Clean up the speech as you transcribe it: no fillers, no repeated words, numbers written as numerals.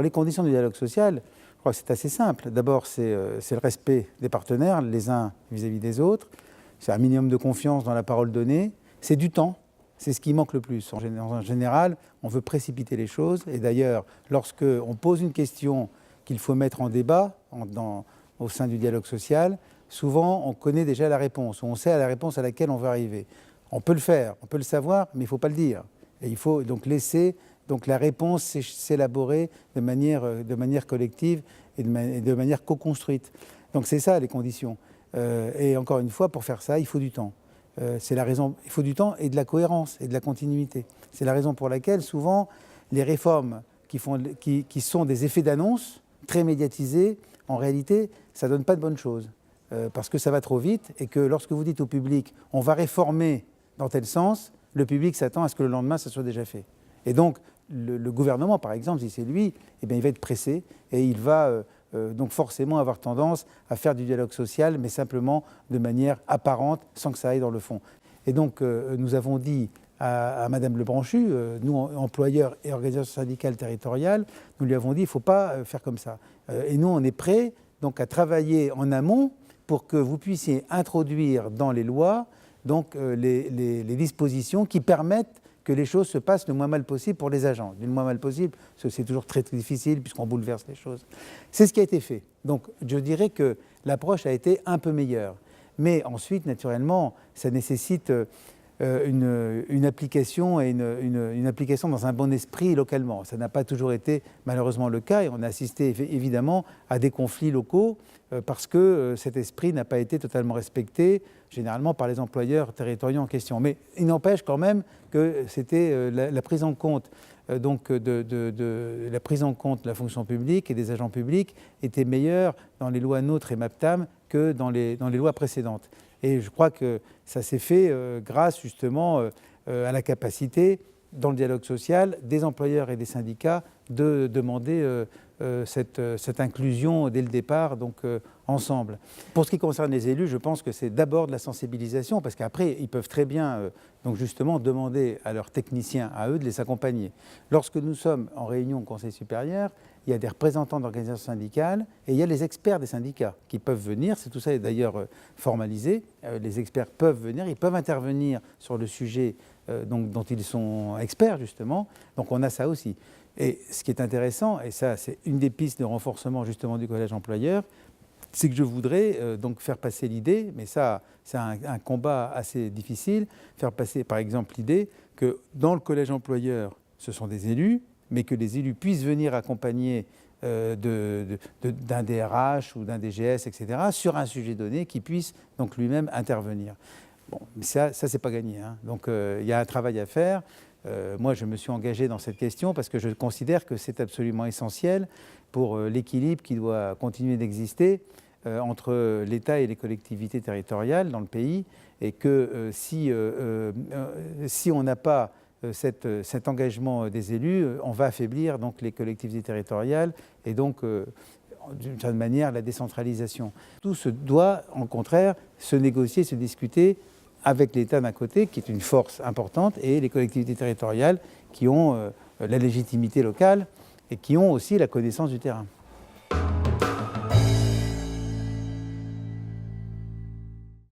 les conditions du dialogue social, je crois que c'est assez simple. D'abord, c'est le respect des partenaires, les uns vis-à-vis des autres. C'est un minimum de confiance dans la parole donnée. C'est du temps. C'est ce qui manque le plus. En général, on veut précipiter les choses. Et d'ailleurs, lorsqu'on pose une question qu'il faut mettre en débat au sein du dialogue social, souvent, on connaît déjà la réponse, ou on sait la réponse à laquelle on veut arriver. On peut le faire, on peut le savoir, mais il ne faut pas le dire. Et il faut donc laisser la réponse s'élaborer de manière collective et de manière co-construite. Donc c'est ça les conditions. Et encore une fois, pour faire ça, il faut du temps. C'est la raison, il faut du temps et de la cohérence et de la continuité. C'est la raison pour laquelle souvent les réformes qui sont des effets d'annonce très médiatisés, en réalité, ça ne donne pas de bonnes choses. Parce que ça va trop vite et que lorsque vous dites au public on va réformer dans tel sens, le public s'attend à ce que le lendemain ça soit déjà fait. Et donc le gouvernement par exemple, si c'est lui, eh bien, il va être pressé et il va donc forcément avoir tendance à faire du dialogue social, mais simplement de manière apparente, sans que ça aille dans le fond. Et donc nous avons dit à Madame Lebranchu, nous employeurs et organisations syndicales territoriales, nous lui avons dit il ne faut pas faire comme ça. Et nous on est prêts donc à travailler en amont pour que vous puissiez introduire dans les lois donc, les dispositions qui permettent que les choses se passent le moins mal possible pour les agents. Du moins mal possible, parce que c'est toujours très, très difficile puisqu'on bouleverse les choses. C'est ce qui a été fait. Donc je dirais que l'approche a été un peu meilleure. Mais ensuite, naturellement, ça nécessite une application et une application dans un bon esprit localement. Ça n'a pas toujours été malheureusement le cas et on a assisté évidemment à des conflits locaux parce que cet esprit n'a pas été totalement respecté, généralement par les employeurs territoriaux en question. Mais il n'empêche quand même que c'était la prise en compte la prise en compte de la fonction publique et des agents publics était meilleure dans les lois NOTRe et MAPTAM que dans les lois précédentes. Et je crois que ça s'est fait grâce justement à la capacité dans le dialogue social des employeurs et des syndicats de demander cette inclusion dès le départ, donc ensemble. Pour ce qui concerne les élus, je pense que c'est d'abord de la sensibilisation, parce qu'après, ils peuvent très bien donc justement demander à leurs techniciens, à eux, de les accompagner. Lorsque nous sommes en réunion au Conseil supérieur, il y a des représentants d'organisations syndicales et il y a les experts des syndicats qui peuvent venir. C'est tout ça est d'ailleurs formalisé. Les experts peuvent venir, ils peuvent intervenir sur le sujet dont ils sont experts justement. Donc on a ça aussi. Et ce qui est intéressant, et ça c'est une des pistes de renforcement justement du collège employeur, c'est que je voudrais donc faire passer l'idée, mais ça c'est un combat assez difficile, faire passer par exemple l'idée que dans le collège employeur, ce sont des élus, mais que les élus puissent venir accompagner d'un DRH ou d'un DGS, etc., sur un sujet donné, qui puisse donc lui-même intervenir. Bon, mais ça c'est pas gagné, hein. Donc il y a un travail à faire. Moi, je me suis engagé dans cette question parce que je considère que c'est absolument essentiel pour l'équilibre qui doit continuer d'exister entre l'État et les collectivités territoriales dans le pays, et que si on n'a pas cet engagement des élus, on va affaiblir donc les collectivités territoriales et donc d'une certaine manière la décentralisation. Tout se doit, au contraire, se négocier, se discuter avec l'État d'un côté, qui est une force importante, et les collectivités territoriales qui ont la légitimité locale et qui ont aussi la connaissance du terrain.